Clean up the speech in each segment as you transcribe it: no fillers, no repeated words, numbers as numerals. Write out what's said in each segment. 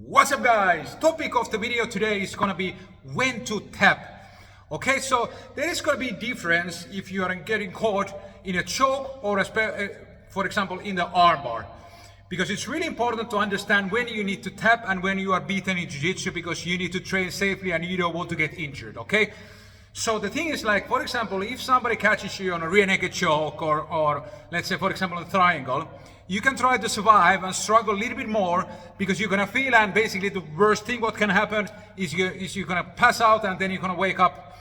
What's up, guys? Topic of the video today is gonna be when to tap. Okay, so there is gonna be difference if you are getting caught in a choke or for example in the armbar, because it's really important to understand when you need to tap and when you are beaten in jiu-jitsu, because you need to train safely and you don't want to get injured. Okay, so the thing is, like, for example, if somebody catches you on a rear naked choke or let's say for example a triangle, you can try to survive and struggle a little bit more, because you're gonna feel, and basically the worst thing what can happen is you're gonna pass out and then you're gonna wake up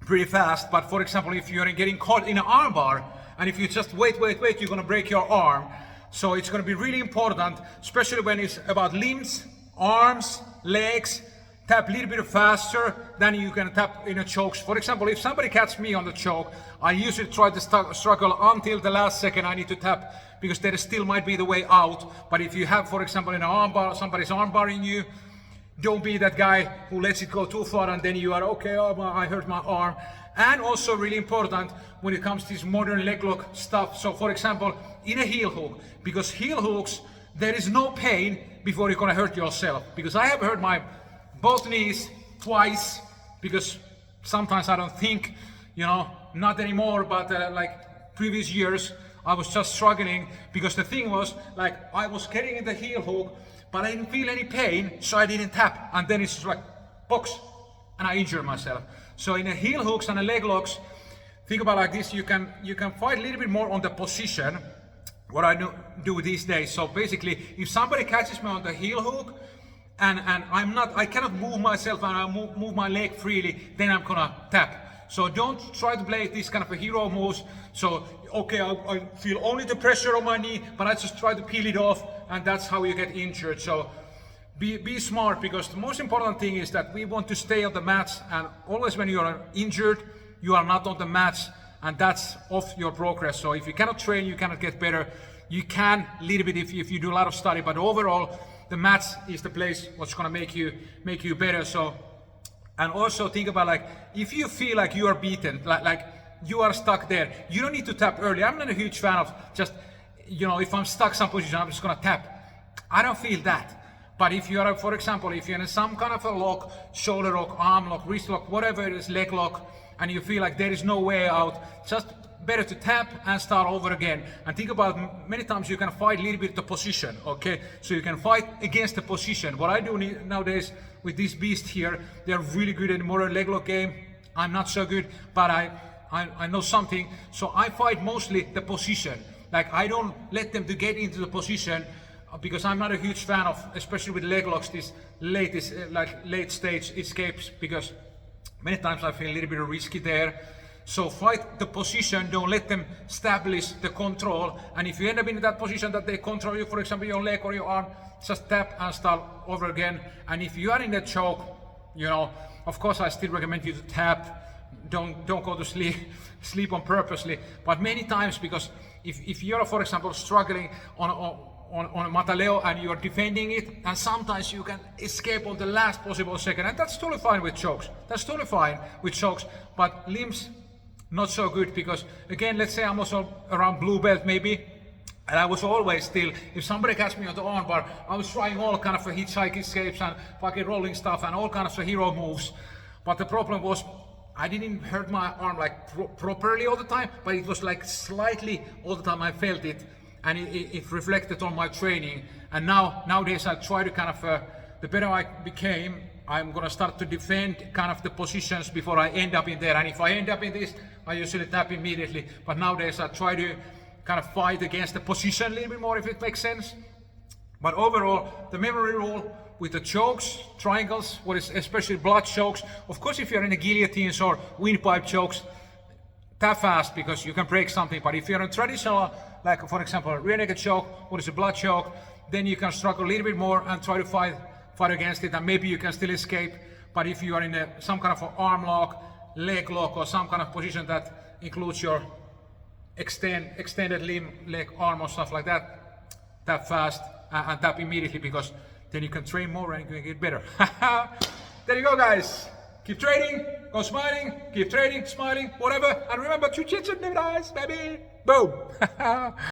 pretty fast. But for example, if you're getting caught in an armbar and if you just wait, you're gonna break your arm. So it's gonna be really important, especially when it's about limbs, arms, legs. Tap a little bit faster than you can tap in a choke. For example, if somebody catches me on the choke, I usually try to struggle until the last second I need to tap, because there still might be the way out. But if you have, for example, in an armbar, somebody's armbarring you, don't be that guy who lets it go too far and then you are okay, oh, I hurt my arm. And also really important when it comes to this modern leg lock stuff. So for example, in a heel hook, because heel hooks, there is no pain before you're gonna hurt yourself. Because I have hurt my both knees twice, because sometimes I don't think, not anymore, but like previous years, I was just struggling, because the thing was, like, I was getting in the heel hook, but I didn't feel any pain, so I didn't tap, and then it's just like box, and I injured myself. So in the heel hooks and the leg locks, think about like this: you can fight a little bit more on the position, what I do these days. So basically, if somebody catches me on the heel hook, and I cannot move myself and I move my leg freely, then I'm gonna tap. So don't try to play this kind of a hero moves. So okay, I feel only the pressure on my knee, but I just try to peel it off, and that's how you get injured. So be smart, because the most important thing is that we want to stay on the mats, and always when you are injured, you are not on the mats, and that's off your progress. So if you cannot train, you cannot get better. You can a little bit if you do a lot of study, but overall, the mats is the place what's gonna make you better. So, and also think about, like, if you feel like you are beaten, like you are stuck there, you don't need to tap early. I'm not a huge fan of just, if I'm stuck some position, I'm just gonna tap. I don't feel that. But if you are, for example, if you're in some kind of a lock, shoulder lock, arm lock, wrist lock, whatever it is, leg lock, and you feel like there is no way out, just better to tap and start over again. And think about, many times you can fight a little bit the position, okay? So you can fight against the position. What I do nowadays with this beast here, they're really good at the modern leg lock game. I'm not so good, but I know something. So I fight mostly the position. Like, I don't let them to get into the position, because I'm not a huge fan of, especially with leg locks, this late stage escapes, because many times I feel a little bit risky there. So fight the position, don't let them establish the control. And if you end up in that position that they control you, for example your leg or your arm, just tap and start over again. And if you are in a choke, of course I still recommend you to tap. Don't go to sleep on purposely. But many times, because if you're, for example, struggling on a mataleo and you are defending it, and sometimes you can escape on the last possible second, and that's totally fine with chokes. But limbs, not so good, because again, let's say I'm also around blue belt maybe, and I was always still, if somebody catch me on the armbar, I was trying all kind of hitchhike escapes and fucking rolling stuff and all kinds of hero moves. But the problem was, I didn't hurt my arm like properly all the time, but it was like slightly all the time I felt it, and it reflected on my training. And nowadays I try to kind of, the better I became, I'm gonna start to defend kind of the positions before I end up in there. And if I end up in this, I usually tap immediately. But nowadays I try to kind of fight against the position a little bit more, if it makes sense. But overall, the memory rule with the chokes, triangles, what is especially blood chokes. Of course, if you're in the guillotines or windpipe chokes, tap fast, because you can break something. But if you're in traditional, like for example, a rear naked choke, what is a blood choke, then you can struggle a little bit more and try to fight against it, and maybe you can still escape. But if you are in some kind of an arm lock, leg lock, or some kind of position that includes your extended limb, leg, arm, or stuff like that, tap fast and tap immediately, because then you can train more and you can get better. There you go, guys. Keep training, go smiling, keep training, smiling, whatever. And remember, jiu-jitsu never dies, baby. Boom.